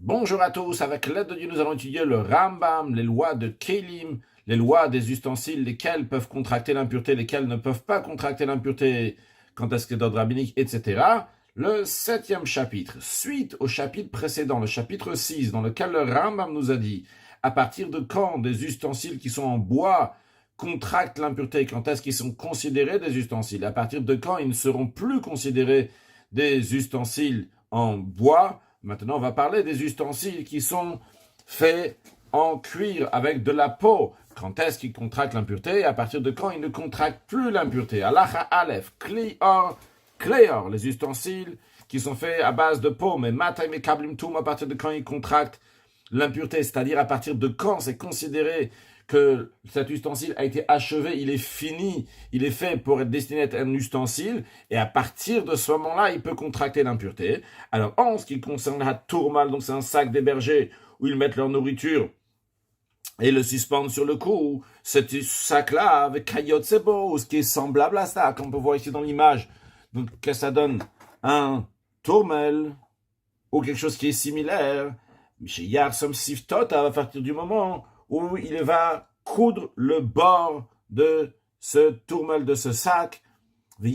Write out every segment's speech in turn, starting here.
Bonjour à tous, avec l'aide de Dieu, nous allons étudier le Rambam, les lois de Kélim, les lois des ustensiles, lesquels peuvent contracter l'impureté, lesquels ne peuvent pas contracter l'impureté, quand est-ce que d'ordre rabbinique, etc. Le 7e chapitre, suite au chapitre précédent, le chapitre 6, dans lequel le Rambam nous a dit à partir de quand des ustensiles qui sont en bois contractent l'impureté, quand est-ce qu'ils sont considérés des ustensiles, à partir de quand ils ne seront plus considérés des ustensiles en bois. Maintenant, on va parler des ustensiles qui sont faits en cuir avec de la peau. Quand est-ce qu'ils contractent l'impureté et à partir de quand ils ne contractent plus l'impureté. Alacha Aleph, Kleor, les ustensiles qui sont faits à base de peau, mais Matay Mekablim Toum, à partir de quand ils contractent l'impureté, c'est-à-dire à partir de quand c'est considéré que cet ustensile a été achevé, il est fini, il est fait pour être destiné à être un ustensile, et à partir de ce moment-là, il peut contracter l'impureté. Alors, en ce qui concerne la tourmal, donc c'est un sac des bergers où ils mettent leur nourriture et le suspendent sur le cou, cet sac-là avec Kayot Sebo, ce qui est semblable à ça, qu'on peut voir ici dans l'image. Donc, qu'est-ce que ça donne? Un tourmel, ou quelque chose qui est similaire. Chez Yarsom Siftot, à partir du moment où il va coudre le bord de ce tourmel, de ce sac, et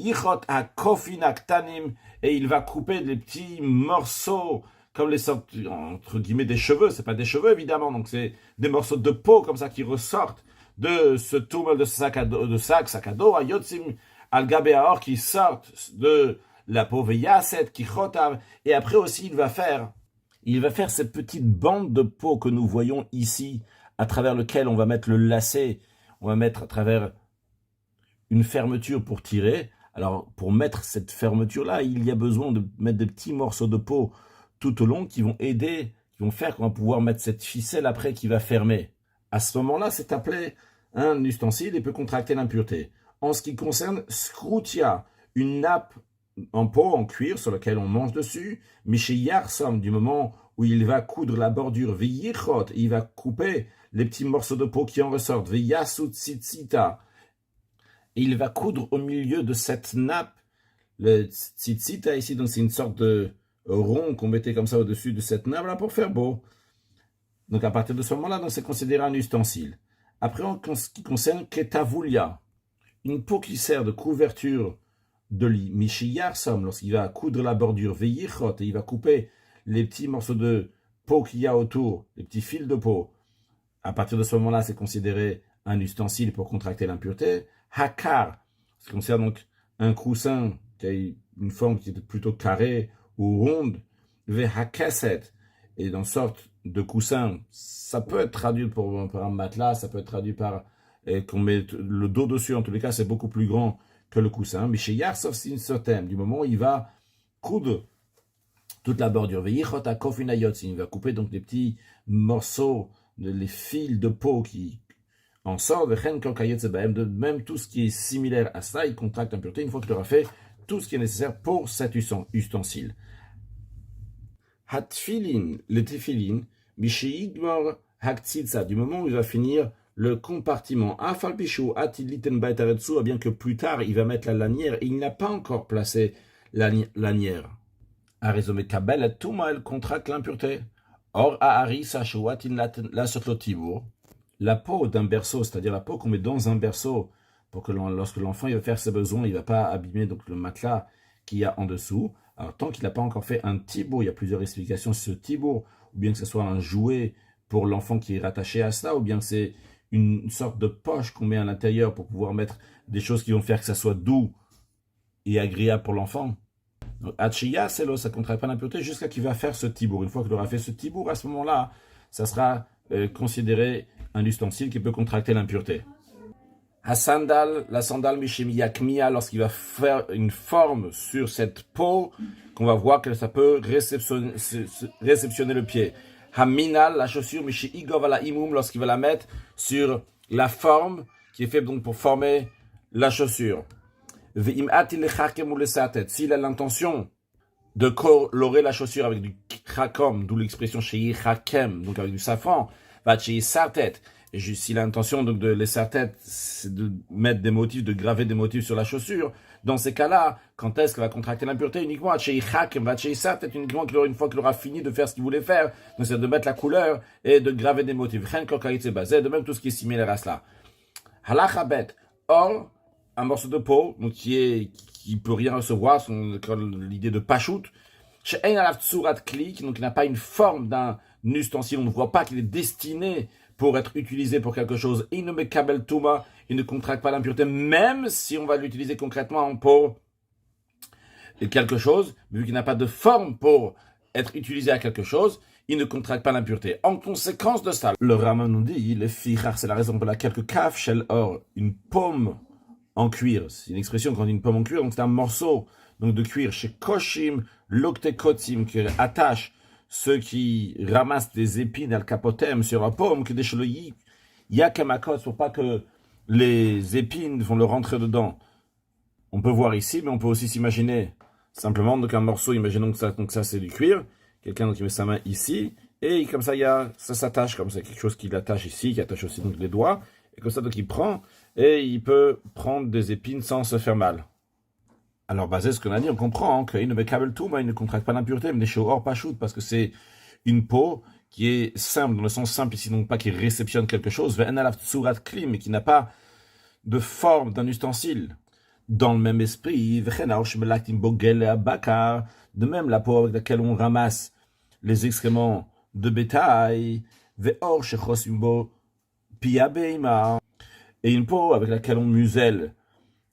il va couper des petits morceaux, comme les sortes, entre guillemets, des cheveux. C'est pas des cheveux, évidemment, donc c'est des morceaux de peau, comme ça, qui ressortent de ce tourmel, de ce sac à dos, à Yotzim, al-Gabeaor, qui sortent de la peau, qui chotav, et après aussi, il va faire ces petites bandes de peau que nous voyons ici, à travers lequel on va mettre le lacet, on va mettre à travers une fermeture pour tirer. Alors, pour mettre cette fermeture-là, il y a besoin de mettre des petits morceaux de peau tout au long qui vont aider, qui vont faire qu'on va pouvoir mettre cette ficelle après qui va fermer. À ce moment-là, c'est appelé un ustensile et peut contracter l'impureté. En ce qui concerne Skroutia, une nappe en peau, en cuir, sur laquelle on mange dessus, mais chez Yarsom, du moment où il va coudre la bordure, Veyichot, il va couper les petits morceaux de peau qui en ressortent, Veyasut Tzitzita, et il va coudre au milieu de cette nappe, le Tzitzita ici, donc c'est une sorte de rond qu'on mettait comme ça au-dessus de cette nappe là pour faire beau. Donc à partir de ce moment-là, c'est considéré un ustensile. Après, en ce qui concerne Ketavoulia, une peau qui sert de couverture de lit, Mishiyarsom, lorsqu'il va coudre la bordure, Veyichot, et il va couper les petits morceaux de peau qu'il y a autour, les petits fils de peau. À partir de ce moment-là, c'est considéré un ustensile pour contracter l'impureté. Hakar, ce qui concerne donc un coussin qui a une forme qui est plutôt carrée ou ronde. Vehakaset, et dans sorte de coussin, ça peut être traduit par un matelas, ça peut être traduit par qu'on met le dos dessus. En tous les cas, c'est beaucoup plus grand que le coussin. Mais chez Yarsov Sotem, du moment où il va coudre toute la bordure, il va couper donc des petits morceaux, les fils de peau qui en sortent, de même tout ce qui est similaire à ça, il contracte l'impureté une fois qu'il aura fait tout ce qui est nécessaire pour cet ustensile. Hatfilin, le tefilin, misheigmor haktzitza, du moment où il va finir le compartiment, afalpishu atiliten baitaretsu, bien que plus tard il va mettre la lanière et il n'a pas encore placé la lanière. Arizome kabel tuma, elle contracte l'impureté. Or aari sachuatin la sotlotibur, la peau d'un berceau, c'est-à-dire la peau qu'on met dans un berceau pour que lorsque l'enfant il va faire ses besoins, il ne va pas abîmer donc le matelas qu'il y a en dessous. Alors tant qu'il n'a pas encore fait un tibour, il y a plusieurs explications sur ce tibour, ou bien que ce soit un jouet pour l'enfant qui est rattaché à cela, ou bien que c'est une sorte de poche qu'on met à l'intérieur pour pouvoir mettre des choses qui vont faire que ça soit doux et agréable pour l'enfant. Donc, Hachiya, c'est là, ça ne contracte pas l'impureté jusqu'à qu'il va faire ce tibour. Une fois qu'il aura fait ce tibour, à ce moment-là, ça sera considéré un ustensile qui peut contracter l'impureté. La sandale Mishemiyakmiya, lorsqu'il va faire une forme sur cette peau, qu'on va voir que ça peut réceptionner le pied. Haminal, la chaussure Mishiigovala Imum, lorsqu'il va la mettre sur la forme qui est faite donc pour former la chaussure. S'il a l'intention de colorer la chaussure avec du krakom, d'où l'expression chez Hakem, donc avec du safran, va chez Sartet. Et s'il a l'intention donc de les sartet, c'est de mettre des motifs, de graver des motifs sur la chaussure, Dans ces cas-là, quand est-ce qu'elle va contracter l'impureté? Uniquement peut-être uniquement une fois qu'il aura fini de faire ce qu'il voulait faire, donc c'est de mettre la couleur et de graver des motifs. De même tout ce qui est similaire à cela. Halacha bet. Or, un morceau de peau, donc qui peut rien recevoir, l'idée de pachout, chez ein alav tsurat kli, donc il n'a pas une forme d'un ustensile, on ne voit pas qu'il est destiné pour être utilisé pour quelque chose. Il ne met kabel touma, il ne contracte pas l'impureté, même si on va l'utiliser concrètement pour quelque chose, vu qu'il n'a pas de forme pour être utilisé à quelque chose, il ne contracte pas l'impureté. En conséquence de ça, le Rama nous dit, le fichar, c'est la raison pour laquelle que kaf shel or, une pomme en cuir, c'est une expression quand on dit une pomme en cuir, donc c'est un morceau donc de cuir chez koshim, loktekotim, qui attache ceux qui ramassent des épines al capotem sur la pomme, que des cheloyi, yakamakot, pour pas que les épines vont le rentrer dedans. On peut voir ici, mais on peut aussi s'imaginer simplement donc un morceau, imaginons que ça c'est du cuir, quelqu'un qui met sa main ici, et comme ça ça s'attache comme ça, quelque chose qui l'attache ici, qui attache aussi donc les doigts, et comme ça donc il prend, et il peut prendre des épines sans se faire mal. Alors, basé ce qu'on a dit, on comprend qu'il ne met kabel tout, mais il ne contracte pas l'impureté, mais des choses hors pachout, parce que c'est une peau qui est simple, dans le sens simple ici, donc pas qui réceptionne quelque chose, mais qui n'a pas de forme d'un ustensile. Dans le même esprit, de même la peau avec laquelle on ramasse les excréments de bétail, et une peau avec laquelle on muselle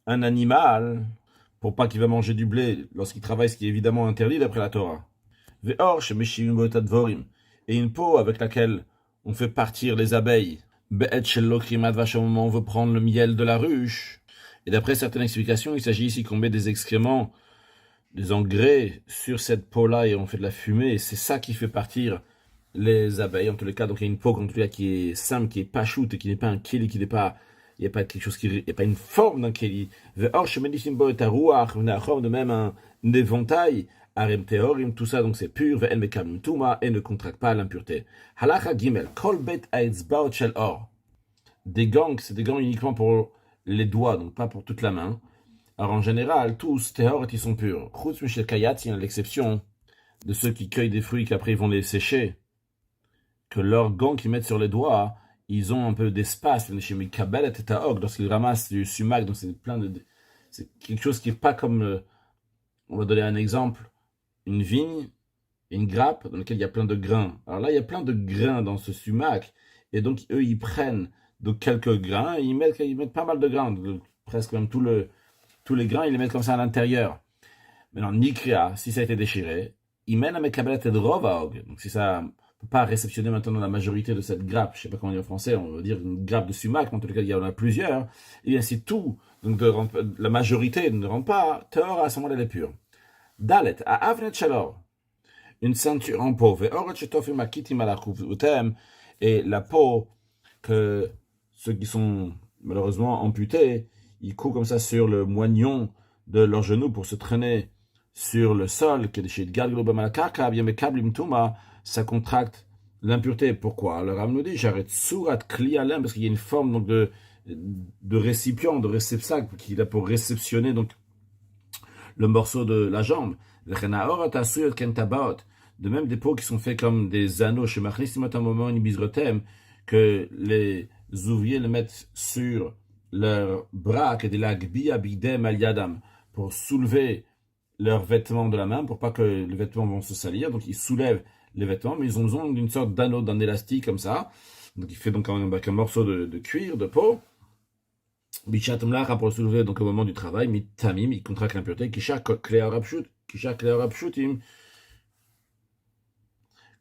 un animal, pour pas qu'il va manger du blé lorsqu'il travaille, ce qui est évidemment interdit d'après la Torah. Et une peau avec laquelle on fait partir les abeilles. Au moment où on veut prendre le miel de la ruche. Et d'après certaines explications, il s'agit ici qu'on met des excréments, des engrais sur cette peau-là et on fait de la fumée. Et c'est ça qui fait partir les abeilles. En tous les cas, donc il y a une peau en tous les cas, qui est simple, qui est pas shoot et qui n'est pas un kili, qui n'est pas... Il n'y a pas quelque chose il n'y a pas une forme d'un keli. De même un éventail, arem teorim, tout ça, donc c'est pur, et ne contracte pas l'impureté. Halacha gimel, kol bet aetzbaot shel or. Des gants, c'est des gants uniquement pour les doigts, donc pas pour toute la main. Alors en général, tous, teor, ils sont purs. Chutz michel kayat, il y a l'exception de ceux qui cueillent des fruits qu'après ils vont les sécher. Que leurs gants qu'ils mettent sur les doigts, ils ont un peu d'espace, lorsqu'ils ramassent du sumac, donc c'est quelque chose qui n'est pas comme, on va donner un exemple, une vigne, une grappe dans laquelle il y a plein de grains. Alors là, il y a plein de grains dans ce sumac, et donc eux, ils prennent donc quelques grains, et ils mettent pas mal de grains, presque même tous les grains, ils les mettent comme ça à l'intérieur. Maintenant, Nikria, si ça a été déchiré, ils mènent à Mekabelet et Rovaog, donc si ça peut pas réceptionner maintenant la majorité de cette grappe, je sais pas comment dire en français, on va dire une grappe de sumac, mais en tout cas il y en a plusieurs, et bien c'est tout, donc la majorité ne rentre pas, Théor à ce moment-là elle est pure. Dalet, à Avnet Shalor, une ceinture en peau, et la peau que ceux qui sont malheureusement amputés, ils courent comme ça sur le moignon de leurs genoux pour se traîner sur le sol, ça contracte l'impureté. Pourquoi? Le Rav nous dit, j'arrête surat kli alem, parce qu'il y a une forme donc de récipient, de réceptacle, qui est là pour réceptionner donc le morceau de la jambe. De même des peaux qui sont faits comme des anneaux chez Machnistimot un moment que les ouvriers le mettent sur leur bras, que de la gbia bidem al yadam, pour soulever leurs vêtements de la main, pour pas que les vêtements vont se salir. Donc ils soulèvent les vêtements, mais ils ont besoin d'une sorte d'anneau, d'un élastique comme ça. Donc il fait donc avec un morceau de cuir, de peau. Bichat mlacha pour le soulever donc au moment du travail. Mitamim, il contracte l'impureté. Kisha klea rapshutim,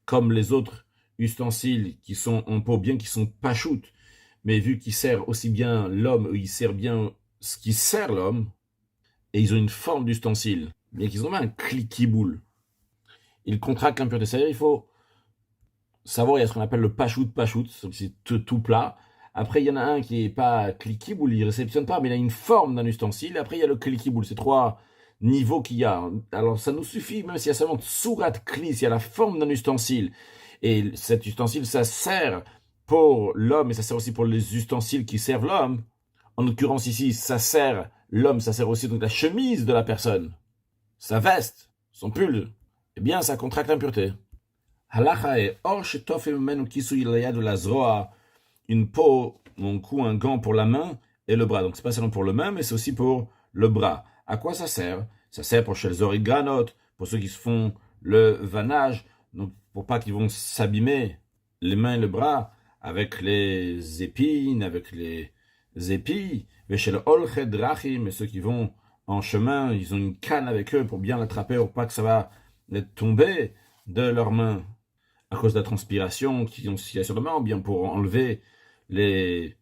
comme les autres ustensiles qui sont en peau, bien qu'ils sont pas shoot, mais vu qu'ils servent aussi bien l'homme, ils servent bien ce qui sert l'homme, et ils ont une forme d'ustensile, bien qu'ils ont un clicky-boule. Ils contractent l'impureté. C'est-à-dire, il faut savoir, il y a ce qu'on appelle le pachout, c'est tout plat. Après, il y en a un qui est pas clicky-boule, il réceptionne pas, mais il a une forme d'un ustensile. Après, il y a le clicky-boule. C'est 3 niveaux qu'il y a. Alors, ça nous suffit, même s'il y a seulement surat kli, s'il y a la forme d'un ustensile. Et cet ustensile, ça sert pour l'homme, et ça sert aussi pour les ustensiles qui servent l'homme. En l'occurrence ici, ça sert l'homme, ça sert aussi donc la chemise de la personne, sa veste, son pull, eh bien, ça contracte l'impureté. Halacha est or shetof menu kisui layad la zroa, une peau, mon cou, un gant pour la main et le bras. Donc c'est pas seulement pour le main, mais c'est aussi pour le bras. À quoi ça sert? Ça sert pour chez les origanotes, pour ceux qui se font le vannage, donc pour pas qu'ils vont s'abîmer les mains et le bras avec les épines, avec les épis. Mais chez le olchet drachim, et ceux qui vont en chemin, ils ont une canne avec eux pour bien l'attraper, pour pas que ça va tomber de leurs mains à cause de la transpiration qu'ils ont sur les mains, ou bien pour enlever les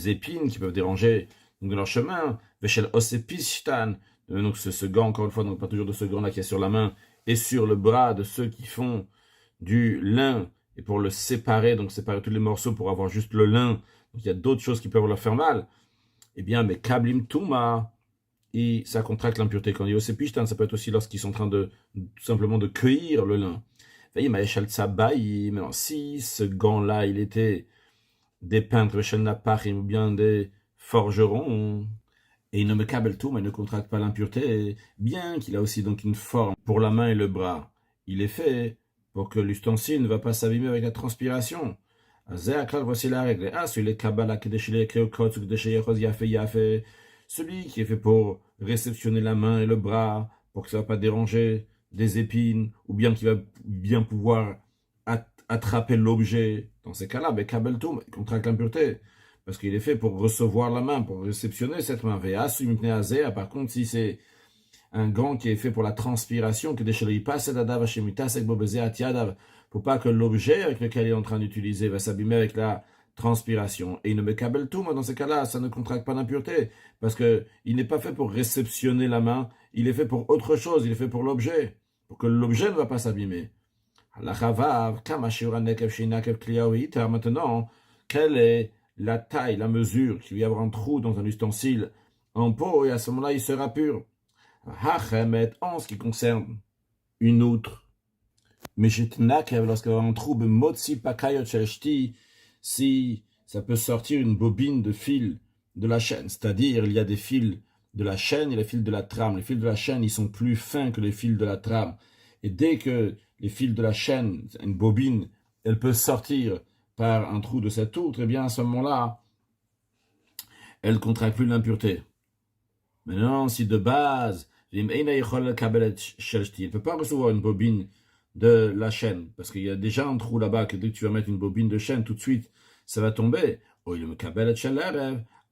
épines qui peuvent déranger donc, de leur chemin. Veshel osepishtan, donc ce gant, encore une fois, donc pas toujours de ce gant-là qui est sur la main et sur le bras de ceux qui font du lin, et pour le séparer, donc séparer tous les morceaux pour avoir juste le lin, donc il y a d'autres choses qui peuvent leur faire mal, eh bien, mais kablim tuma, et ça contracte l'impureté. Quand il y a osepishtan, ça peut être aussi lorsqu'ils sont en train de tout simplement de cueillir le lin. Maintenant, si ce gant-là, il était des peintres, ou bien des forgerons, et il ne me câble tout, mais il ne contracte pas l'impureté, bien qu'il a aussi donc une forme pour la main et le bras. Il est fait pour que l'ustensile ne va pas s'abîmer avec la transpiration. Voici la règle. Celui qui est fait pour réceptionner la main et le bras, pour que ça ne va pas déranger des épines, ou bien qui va bien pouvoir attraper l'objet. Dans ces cas-là, mais kabel tout, il contracte l'impureté. Parce qu'il est fait pour recevoir la main, pour réceptionner cette main. Par contre, si c'est un gant qui est fait pour la transpiration, que pour pas que l'objet avec lequel il est en train d'utiliser va s'abîmer avec la transpiration. Et il ne me câble tout, moi dans ces cas-là, ça ne contracte pas d'impureté. Parce que il n'est pas fait pour réceptionner la main, il est fait pour autre chose, il est fait pour l'objet. Pour que l'objet ne va pas s'abîmer. Maintenant, quelle est la taille, la mesure qu'il va y avoir un trou dans un ustensile en peau, et à ce moment-là, il sera pur. En ce qui concerne une outre, mais lorsqu'il y a un trou, si ça peut sortir une bobine de fil de la chaîne, c'est-à-dire il y a des fils de la chaîne et les fils de la trame. Les fils de la chaîne, ils sont plus fins que les fils de la trame. Et dès que les fils de la chaîne, une bobine, elle peut sortir par un trou de cette outre, et bien à ce moment-là, elle ne contracte plus l'impureté. Maintenant, si de base, il ne peut pas recevoir une bobine de la chaîne, parce qu'il y a déjà un trou là-bas, que dès que tu vas mettre une bobine de chaîne, tout de suite, ça va tomber.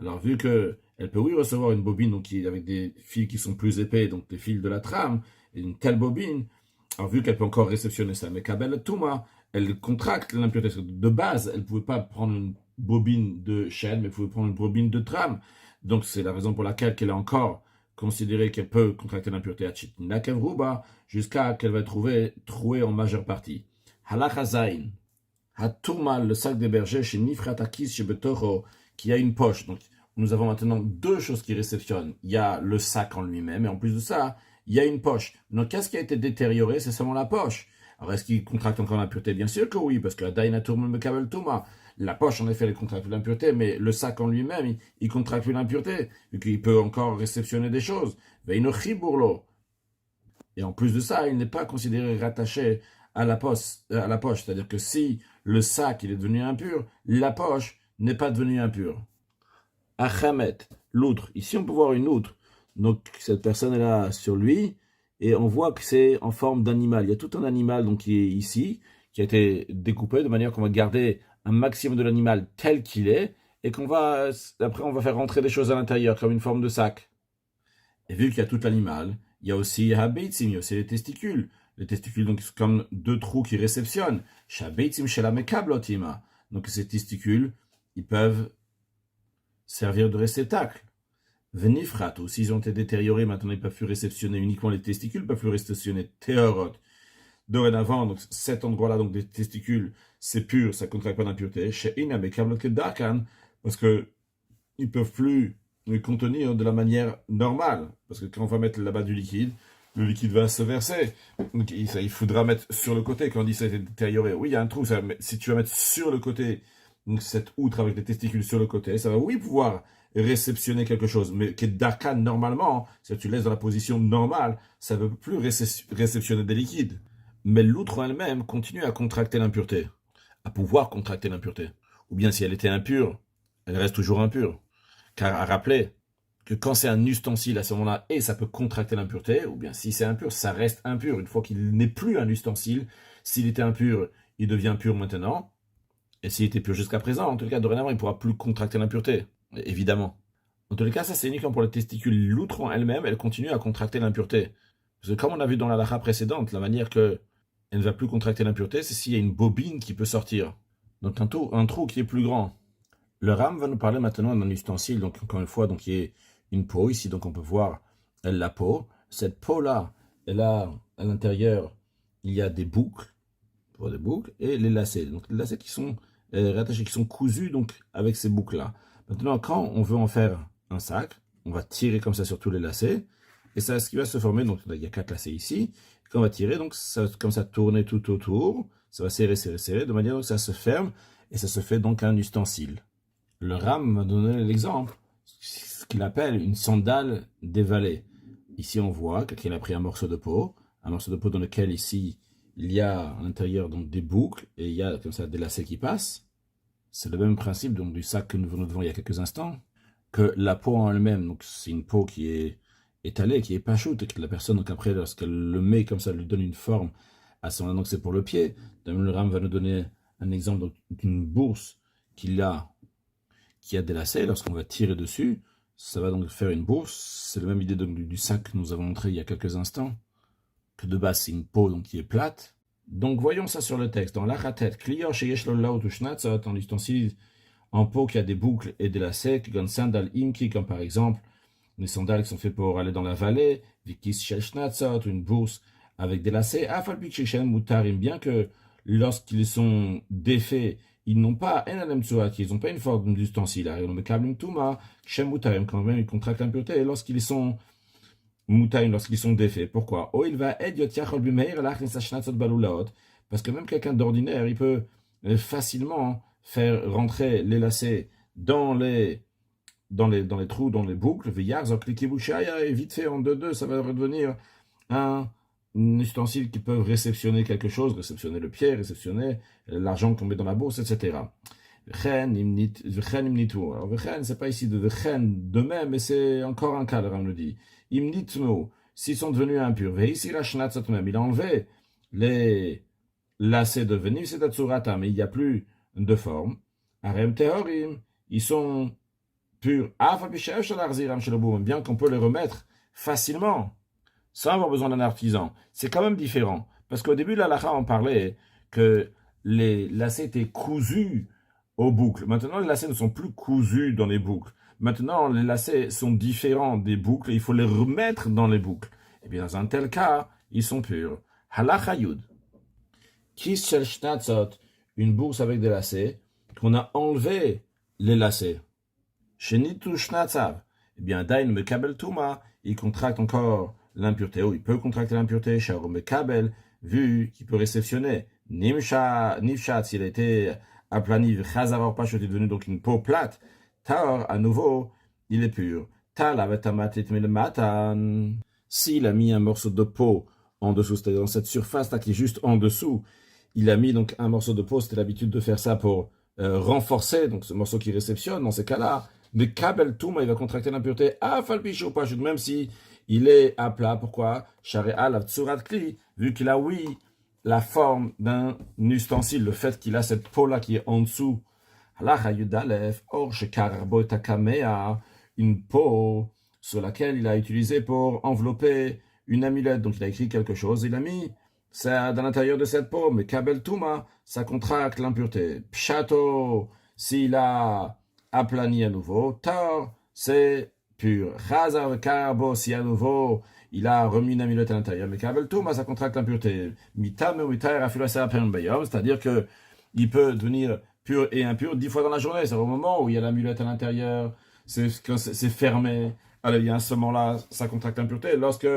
Alors, vu qu'elle peut oui recevoir une bobine donc, avec des fils qui sont plus épais, donc des fils de la trame, et une telle bobine, alors vu qu'elle peut encore réceptionner ça, mais Kabel Touma, elle contracte l'impureté. De base, elle ne pouvait pas prendre une bobine de chaîne, mais elle pouvait prendre une bobine de trame. Donc c'est la raison pour laquelle elle est encore considérée qu'elle peut contracter l'impureté à Chitnakevruba, jusqu'à qu'elle va trouver trouée en majeure partie. Halachazain, Hatouma, le sac des bergers, chez Nifratakis, chez Betoro, qui a une poche. Donc nous avons maintenant deux choses qui réceptionnent. Il y a le sac en lui-même, et en plus de ça, il y a une poche. Donc, qu'est-ce qui a été détérioré? C'est seulement la poche. Alors, est-ce qu'il contracte encore l'impureté? Bien sûr que oui, parce que la poche, en effet, elle contracte l'impureté, mais le sac en lui-même, il contracte plus l'impureté, vu qu'il peut encore réceptionner des choses. Et en plus de ça, il n'est pas considéré rattaché à la poche. C'est-à-dire que si le sac il est devenu impur, la poche n'est pas devenue impure. Achamet, l'outre. Ici, on peut voir une outre. Donc, cette personne est là sur lui, et on voit que c'est en forme d'animal. Il y a tout un animal donc, qui est ici, qui a été découpé de manière qu'on va garder un maximum de l'animal tel qu'il est, et après, on va faire rentrer des choses à l'intérieur, comme une forme de sac. Et vu qu'il y a tout l'animal, il y a aussi Habeitzim, c'est les testicules. Les testicules, donc, c'est comme deux trous qui réceptionnent. Shabeitzim shelamekablotima. Donc, ces testicules, ils peuvent servir de réceptacle. Venifrat, ou s'ils ont été détériorés, maintenant ils ne peuvent plus réceptionner uniquement les testicules, ils peuvent plus réceptionner théorot. Dorénavant, donc cet endroit-là, donc des testicules, c'est pur, ça ne contracte pas d'impureté. Chez Inam parce que ils ne peuvent plus les contenir de la manière normale. Parce que quand on va mettre là-bas du liquide, le liquide va se verser. Donc il faudra mettre sur le côté. Quand on dit ça a été détérioré, oui, il y a un trou. Si tu vas mettre sur le côté, donc cette outre avec les testicules sur le côté, ça va oui pouvoir réceptionner quelque chose. Mais que Darkan, normalement, si tu laisses dans la position normale, ça ne peut plus réceptionner des liquides. Mais l'outre elle-même continue à contracter l'impureté, à pouvoir contracter l'impureté. Ou bien si elle était impure, elle reste toujours impure. Car à rappeler que quand c'est un ustensile à ce moment-là, et ça peut contracter l'impureté, ou bien si c'est impur, ça reste impur. Une fois qu'il n'est plus un ustensile, s'il était impur, il devient pur maintenant. Et s'il était pur jusqu'à présent, en tout cas, dorénavant, il ne pourra plus contracter l'impureté, évidemment. En tous les cas, ça c'est uniquement pour les testicules. L'outre en elle-même, elle continue à contracter l'impureté. Parce que comme on a vu dans la halakha précédente, la manière que elle ne va plus contracter l'impureté, c'est s'il y a une bobine qui peut sortir. Donc un trou qui est plus grand. Le Ram va nous parler maintenant d'un ustensile, donc encore une fois, donc il y a une peau ici, donc on peut voir la peau. Cette peau-là, elle a à l'intérieur, il y a des boucles, et les lacets. Donc les lacets qui sont rattachés, qui sont cousus donc avec ces boucles-là. Maintenant, quand on veut en faire un sac, on va tirer comme ça sur tous les lacets, et ça, ce qui va se former, donc il y a 4 lacets ici. Quand on va tirer, donc ça, comme ça, tourner tout autour, ça va serrer, de manière que ça se ferme, et ça se fait donc un ustensile. Le Ram m'a donné l'exemple, ce qu'il appelle une sandale dévalée. Ici, on voit qu'il a pris un morceau de peau dans lequel ici, il y a à l'intérieur donc des boucles, et il y a comme ça des lacets qui passent. C'est le même principe donc du sac que nous venons de voir il y a quelques instants, que la peau en elle-même, donc c'est une peau qui est étalée, qui est pachoute, et que la personne, donc après, lorsqu'elle le met comme ça, lui donne une forme à son, donc c'est pour le pied. Le Ram va nous donner un exemple d'une bourse qui a des lacets. Lorsqu'on va tirer dessus, ça va donc faire une bourse. C'est la même idée donc du sac que nous avons montré il y a quelques instants, que de base c'est une peau donc qui est plate. Donc voyons ça sur le texte. Dans l'Achatet, Klior Sheyesh Lo Laot Ushnatzot, un ustensile en peau qui a des boucles et des lacets, comme sandal imki, comme par exemple les sandales qui sont faites pour aller dans la vallée, Vikis Shel Shnatzot, une bourse avec des lacets, Afalpik Sheshem Mutarim, bien que lorsqu'ils sont défaits, ils n'ont pas ils n'ont pas une forme d'ustensile. Quand même, ils contractent l'impureté. Et lorsqu'ils sont mutaim, lorsqu'ils sont défaits. Pourquoi? Oh, il va parce que même quelqu'un d'ordinaire, il peut facilement faire rentrer les lacets dans les trous, dans les boucles, et vite fait, en deux, ça va redevenir un ustensile qui peut réceptionner quelque chose, réceptionner le pied, réceptionner l'argent qu'on met dans la bourse, etc. Alors, c'est pas ici de même, mais c'est encore un cas, le Ram nous dit. S'ils sont devenus impurs, il a enlevé les lacets de venir, c'est Atsurata, mais il n'y a plus de forme. Arem Tehorim, ils sont purs. Bien qu'on peut les remettre facilement, sans avoir besoin d'un artisan. C'est quand même différent. Parce qu'au début, l'halakha, on parlait que les lacets étaient cousus aux boucles. Maintenant, les lacets ne sont plus cousus dans les boucles. Maintenant, les lacets sont différents des boucles et il faut les remettre dans les boucles. Et bien, dans un tel cas, ils sont purs. Halakha Yud. Kis shel shnatzot, une bourse avec des lacets, qu'on a enlevé les lacets. Shenitu shnatzav. Eh bien, dain mekabel tuma, il contracte encore l'impureté, ou il peut contracter l'impureté, sharo mekabel, vu qu'il peut réceptionner. Nifshat, s'il a été aplani, chazar pashot, est devenu donc une peau plate. Tar, à nouveau, il est pur. S'il a mis un morceau de peau en dessous, c'est-à-dire dans cette surface-là qui est juste en dessous, il a mis donc un morceau de peau, c'était l'habitude de faire ça pour renforcer donc ce morceau qui réceptionne, dans ces cas-là, mais Kabel Touma, il va contracter l'impureté, même si il est à plat. Pourquoi? Vu qu'il a, oui, la forme d'un ustensile, le fait qu'il a cette peau-là qui est en dessous, une peau sur laquelle il a utilisé pour envelopper une amulette. Donc il a écrit quelque chose, il a mis ça dans l'intérieur de cette peau, mais Kabel Touma, ça contracte l'impureté. Pshato, s'il a aplani à nouveau, Tar, c'est pur. Chazar Karbo, si à nouveau il a remis une amulette à l'intérieur, mais Kabel Touma, ça contracte l'impureté. Mitam ou c'est-à-dire que il peut devenir pur et impur 10 fois dans la journée. C'est au moment où il y a l'amulette à l'intérieur, c'est fermé. Alors, il y a un ce moment-là, ça contracte l'impureté. Lorsque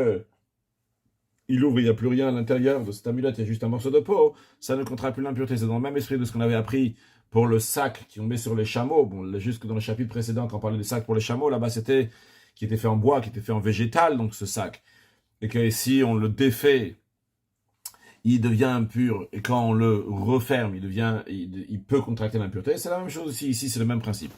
il ouvre, il n'y a plus rien à l'intérieur de cette amulette, il y a juste un morceau de peau, ça ne contracte plus l'impureté. C'est dans le même esprit de ce qu'on avait appris pour le sac qu'on met sur les chameaux. Bon, jusque dans le chapitre précédent, quand on parlait des sacs pour les chameaux, là-bas, c'était qui était fait en bois, qui était fait en végétal, donc ce sac. Et que si on le défait, il devient impur, et quand on le referme, il peut contracter l'impureté. C'est la même chose aussi, ici, c'est le même principe.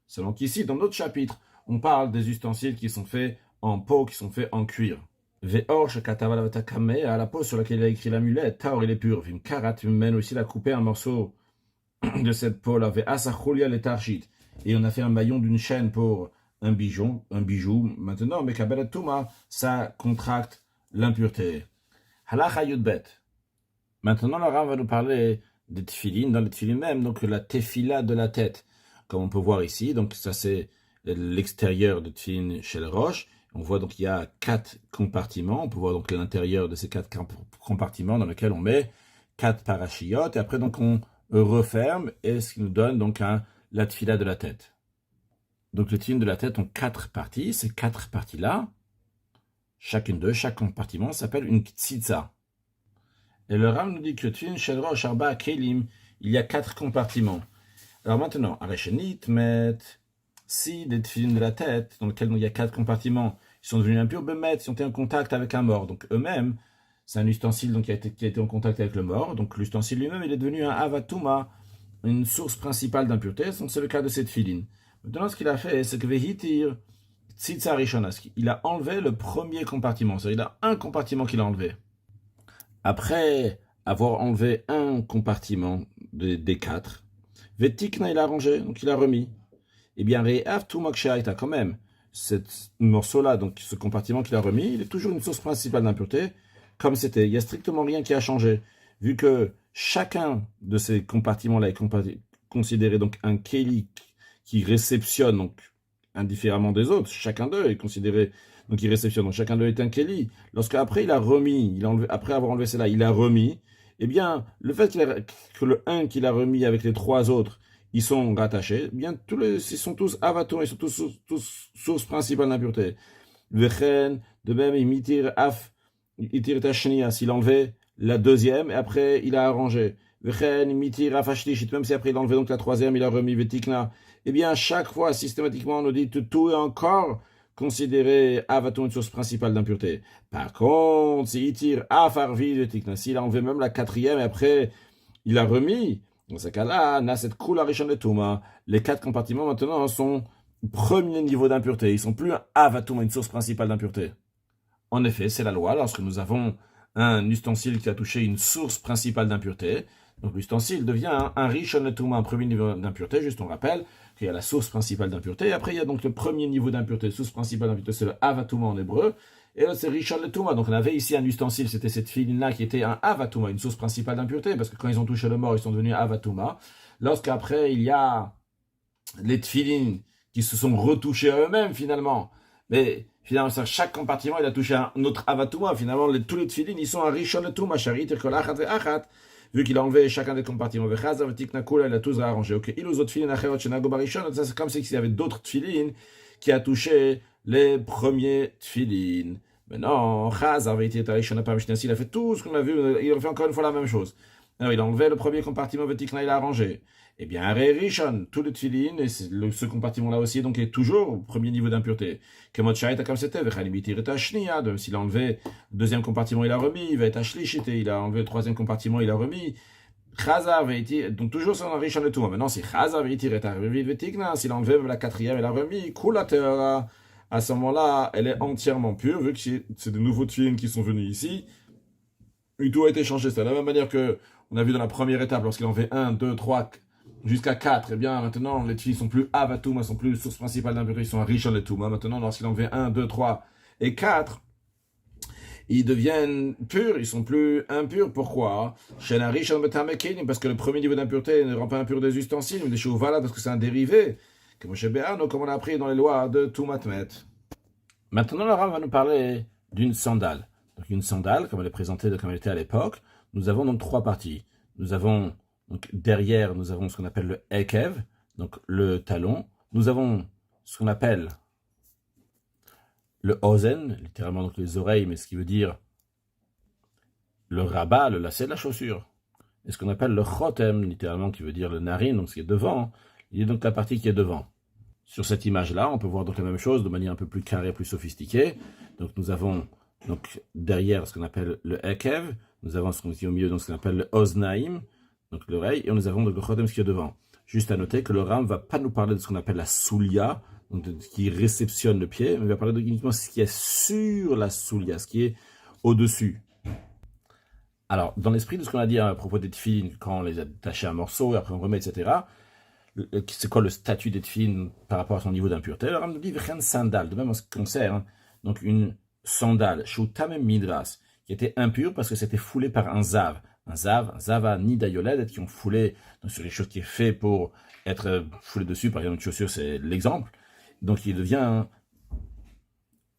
Seulement qu'ici, dans notre chapitre, on parle des ustensiles qui sont faits en peau, qui sont faits en cuir. Ve'or shekatava à la peau sur laquelle il a écrit l'amulette, taor il est pur. Vim karat, mène aussi la couper un morceau de cette peau-là. Ve'asachulia le tarshit. Et on a fait un maillon d'une chaîne pour un bijou. Maintenant, mekabel tuma, ça contracte l'impureté. Halacha yudbet. Maintenant, le Rav va nous parler des tefilines, dans les tefilines même, donc la tefila de la tête, comme on peut voir ici. Donc ça, c'est l'extérieur de tefilin chez le roche. On voit donc il y a 4 compartiments. On peut voir donc l'intérieur de ces 4 compartiments dans lesquels on met 4 parachiotes. Et après, donc, on referme, et ce qui nous donne donc la tefila de la tête. Donc, les tefilines de la tête ont 4 parties. Ces 4 parties-là, chaque compartiment s'appelle une tzitza. Et le Ram nous dit que Tfilin Shel Rosh Arba Kelim, il y a 4 compartiments. Alors maintenant, Areshenit met, si des tefilines de la tête, dans lesquels il y a 4 compartiments, ils sont devenus impurs, Bemet, ils ont été en contact avec un mort. Donc eux-mêmes, c'est un ustensile donc, qui a été en contact avec le mort. Donc l'ustensile lui-même, il est devenu un Avatuma, une source principale d'impureté. Donc c'est le cas de cette tefilin. Maintenant, ce qu'il a fait, c'est que Vehitir Tzitza Rishonas, il a enlevé le premier compartiment. C'est-à-dire, il a un compartiment qu'il a enlevé. Après avoir enlevé un compartiment des 4, Vetikna il a rangé, donc il a remis. Eh bien, Re'av Tumakshaita, quand même, ce morceau-là, donc ce compartiment qu'il a remis, il est toujours une source principale d'impureté, comme c'était. Il n'y a strictement rien qui a changé, vu que chacun de ces compartiments-là est considéré donc un keli qui réceptionne, donc indifféremment des autres, chacun d'eux est considéré. Donc il réceptionne. Donc chacun d'eux est un Keli. Lorsque après il a remis, après avoir enlevé cela, il a remis, eh bien, le fait que le 1 qu'il a remis avec les 3 autres, ils sont rattachés, eh bien, ils sont tous avatons, ils sont tous source principale d'impureté. Vechen, de même, il mitir af, itir tachnia, s'il enlevait la deuxième, et après il a arrangé. Vechen, mitir af ashlish, même si après il a enlevé donc la troisième, il a remis vetikna. Eh bien, chaque fois, systématiquement, on nous dit tout est encore considéré avaton une source principale d'impureté. Par contre, s'il tire afarvi de tikna, s'il a enlevé même la quatrième et après il a remis, dans ce cas-là, na cette kula rishon de tuma, les 4 compartiments maintenant sont premier niveau d'impureté. Ils sont plus avaton une source principale d'impureté. En effet, c'est la loi lorsque nous avons un ustensile qui a touché une source principale d'impureté. Donc l'ustensile devient un rishon de tuma, un premier niveau d'impureté. Juste on rappelle qu'il y a la source principale d'impureté. Et après, il y a donc le premier niveau d'impureté. Source principale d'impureté, c'est le avatuma en hébreu. Et là, c'est rishon le tuma. Donc, on avait ici un ustensile, c'était cette filine-là qui était un avatuma, une source principale d'impureté. Parce que quand ils ont touché le mort, ils sont devenus avatuma. Lorsqu'après, il y a les tfilines qui se sont retouchés à eux-mêmes, finalement. Mais finalement, chaque compartiment, il a touché un autre avatuma. Finalement, tous les tfilines, ils sont un rishon le tuma. Charit, kol achat ve achat. Vu qu'il a enlevé chacun des compartiments, il a tous arrangé. Ok, c'est comme s'il y avait d'autres tfilines qui a touché les premiers tfilines. Maintenant, il a fait tout ce qu'on a vu, il a fait encore une fois la même chose. Alors, il a enlevé le premier compartiment, il a arrangé. Eh bien, Rishon, tous les tfilines, et ce compartiment-là aussi, donc, est toujours au premier niveau d'impureté. Comme c'était, s'il a enlevé le deuxième compartiment, il a remis, il va être ashlishité, il a enlevé le troisième compartiment, il a remis. Donc, toujours sur un Rishon et tout. Maintenant, si Chazar est arrivé, s'il a enlevé la quatrième, il a remis, à ce moment-là, elle est entièrement pure, vu que c'est de nouveaux tfilines qui sont venus ici. Et tout a été changé. C'est de la même manière que on a vu dans la première étape, lorsqu'il en fait 1, 2, 3, jusqu'à 4, eh bien, maintenant, les tfilines sont plus avatouma, sont plus source principale d'impureté, ils sont à rishon et tout. Maintenant, lorsqu'il en fait 1, 2, 3 et 4, ils deviennent purs, ils sont plus impurs. Pourquoi? Parce que le premier niveau d'impureté ne rend pas impur des ustensiles, mais des chouvala, parce que c'est un dérivé. Comme on a appris dans les lois de Toumatmet. Maintenant, le Rav va nous parler d'une sandale. Donc, une sandale, comme elle est présentée, comme elle était à l'époque, nous avons donc 3 parties. Nous avons, donc, derrière, nous avons ce qu'on appelle le ekev, donc le talon. Nous avons ce qu'on appelle le ozen, littéralement donc les oreilles, mais ce qui veut dire le rabat, le lacet de la chaussure. et ce qu'on appelle le chotem, littéralement qui veut dire le narine, donc ce qui est devant, il y a donc la partie qui est devant. Sur cette image-là, on peut voir donc la même chose de manière un peu plus carrée, plus sophistiquée. Donc nous avons donc derrière ce qu'on appelle le ekev, nous avons ce qu'on dit au milieu, donc ce qu'on appelle le oznaim, donc l'oreille, et nous avons donc le chotem, ce qui est devant. Juste à noter que le Ram ne va pas nous parler de ce qu'on appelle la soulia, donc de ce qui réceptionne le pied, mais il va parler uniquement de ce qui est sur la soulia, ce qui est au-dessus. Alors, dans l'esprit de ce qu'on a dit à propos des tefilines, quand on les a détachés à un morceau, et après on remet, etc., c'est quoi le statut des tefilines par rapport à son niveau d'impureté? Le Ram nous dit rien sandal, de même en ce qui concerne donc une sandale, shoutam midras, qui était impure parce que c'était foulé par un zav. Un zava, ni d'ayoled, qui ont foulé donc, sur quelque chose qui est fait pour être foulé dessus, par exemple une chaussure, c'est l'exemple. Donc il devient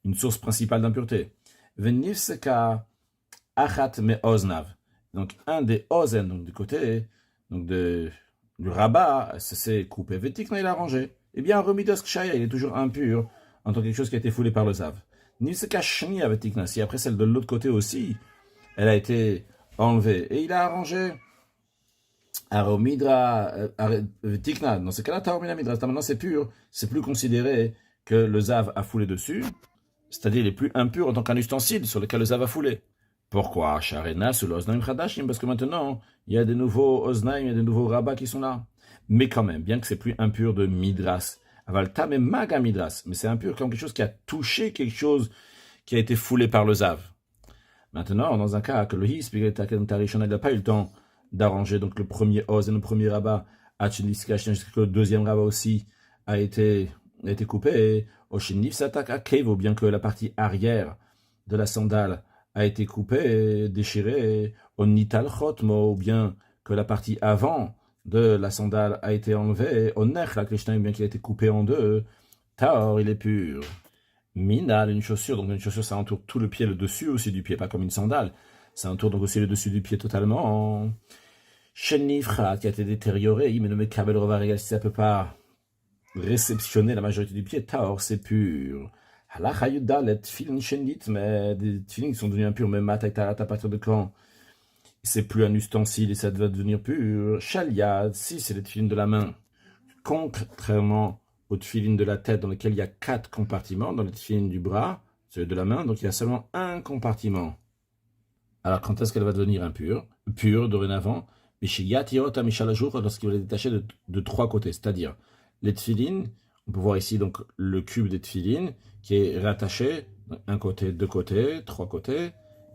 une source principale d'impureté. Venifseka achat me oznav. Donc un des ozen, donc du côté donc du rabat, c'est coupé. Vetikna, il a rangé. Eh bien, remidos kshaya, il est toujours impur en tant que quelque chose qui a été foulé par le zav. Nifseka shnia vetikna, si après celle de l'autre côté aussi, elle a été enlevée. Et il a arrangé Aromidra, Tikna. Dans ce cas-là, Taormina Midra. Maintenant, c'est pur. C'est plus considéré que le Zav a foulé dessus. C'est-à-dire, il est plus impur en tant qu'un ustensile sur lequel le Zav a foulé. Pourquoi Sharena sous l'Oznaim Khadashim? Parce que maintenant, il y a des nouveaux Oznaim, il y a des nouveaux rabats qui sont là. Mais quand même, bien que c'est plus impur de Midras. Avalta, mais Maga Midras. Mais c'est impur comme quelque chose qui a touché quelque chose qui a été foulé par le Zav. Maintenant, dans un cas que le His, il n'a pas eu le temps d'arranger donc le premier os et le premier rabat, que le deuxième rabat aussi a été coupé, Oshinif s'attaque à Cave, ou bien que la partie arrière de la sandale a été coupée, déchirée, Onital Chotmo, ou bien que la partie avant de la sandale a été enlevée, Onech, la Krishna, ou bien qu'il a été coupé en deux, Taor, il est pur. Minal, une chaussure, donc une chaussure ça entoure tout le pied, le dessus aussi du pied, pas comme une sandale. Ça entoure donc aussi le dessus du pied totalement. Shenifra, qui a été détérioré, mais le Kabel Rovarégal, si ça ne peut pas réceptionner la majorité du pied, Taor, c'est pur. Halachayuda, les tfilin shenit, mais des tfilin qui sont devenus impurs, mais mataitarat, à partir de quand c'est plus un ustensile et ça va devenir pur. Shaliad, si c'est les tfilin de la main. Contrairement au tefilin de la tête dans lequel il y a 4 compartiments, dans le tefilin du bras, celui de la main, donc il y a seulement un compartiment. Alors quand est-ce qu'elle va devenir impure? Pure dorénavant, lorsqu'il va les détacher de 3 côtés, c'est-à-dire les tefilin, on peut voir ici donc le cube des tefilin qui est rattaché, un côté, 2 côtés, 3 côtés,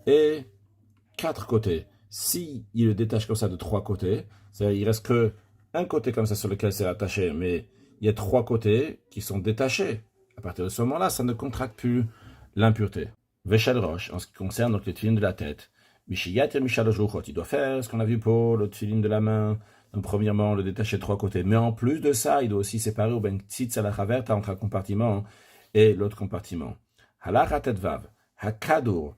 et 4 côtés. Si il le détache comme ça de 3 côtés, c'est-à-dire il reste que un côté comme ça sur lequel c'est rattaché, mais il y a 3 côtés qui sont détachés. À partir de ce moment-là, ça ne contracte plus l'impureté. Veshel Roche, en ce qui concerne donc le tefilin de la tête. Mishiyat et Mishal Jochot, il doit faire ce qu'on a vu pour le tefilin de la main. Donc, premièrement, le détacher de 3 côtés. Mais en plus de ça, il doit aussi séparer au ben tzitz à la chaverta entre un compartiment et l'autre compartiment. Halachatet vav, hakadour,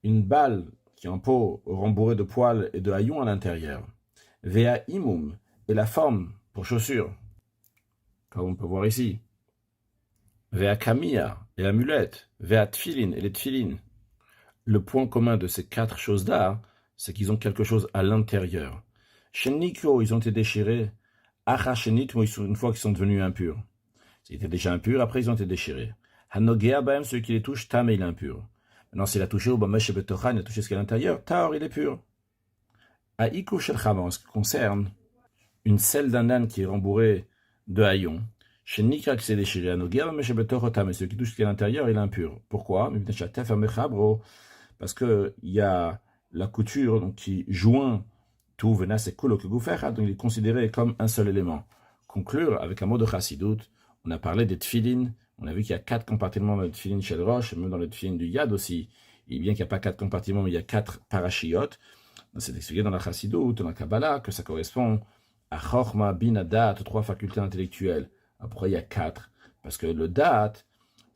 une balle qui est en peau rembourrée de poils et de haillons à l'intérieur. Vea imum, et la forme pour chaussure, comme on peut voir ici. Vea kamia, et l'amulette. Vea tfilin, et les tfilin. Le point commun de ces 4 choses-là, c'est qu'ils ont quelque chose à l'intérieur. Chez Nikyo, ils ont été déchirés. Achashenit, une fois qu'ils sont devenus impurs. Ils étaient déjà impurs, après ils ont été déchirés. Hanogea baem, ceux qui les touchent, tam, il est impur. Maintenant, s'il a touché au Bamesh et Betochan, il a touché ce qui est à l'intérieur, Taor, il est pur. Aïkou Shel Chama, en ce qui concerne une selle d'un âne qui est rembourrée de haillons, chez Nikra qui s'est déchiré, Hanogea Bamesh et Betochan, et ceux qui touchent ce qui est à l'intérieur, il est impur. Pourquoi? Parce qu'il y a la couture donc, qui joint tout venas et kulo que goufer, donc il est considéré comme un seul élément. Conclure avec un mot de Chassidut, on a parlé des tfilin, on a vu qu'il y a 4 compartiments dans le tfilin Shel Rosh, même dans le tfilin du Yad aussi, et bien qu'il n'y a pas 4 compartiments, mais il y a 4 parachiotes. C'est expliqué dans la Chassidut, dans la Kabbalah, que ça correspond à Chochma, Bina, Dat, 3 facultés intellectuelles. Après, il y a 4, parce que le Dat,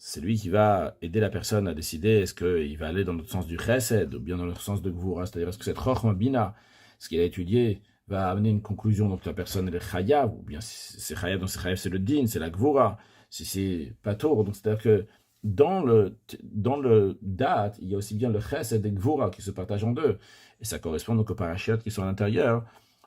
c'est lui qui va aider la personne à décider est-ce qu'il va aller dans le sens du chesed ou bien dans le sens de gvura, c'est-à-dire est-ce que cette chokhmah bina, ce qu'il a étudié, va amener une conclusion, donc la personne elle est chayav, ou bien si c'est chayav, donc c'est chayav, c'est le din, c'est la gvura, si c'est pator, donc c'est-à-dire que dans le date, il y a aussi bien le chesed et gvura qui se partagent en deux, Et ça correspond donc aux parachiotes qui sont à l'intérieur.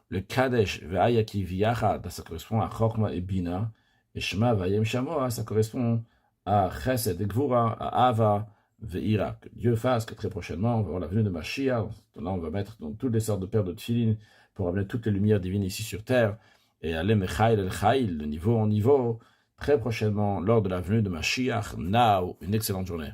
Le Kadesh ve'ayaki v'yachad, ça correspond à Chokma et Bina. Et Shema v'ayem shamoa, ça correspond à Chesed et Gvura, à Ava ve'ira. Que Dieu fasse que très prochainement, on va voir la venue de Mashiach. Là, on va mettre donc toutes les sortes de paires de tefilin pour amener toutes les lumières divines ici sur terre. Et aller Mechail el Chail, de niveau en niveau, très prochainement, lors de la venue de Mashiach. Now, une excellente journée.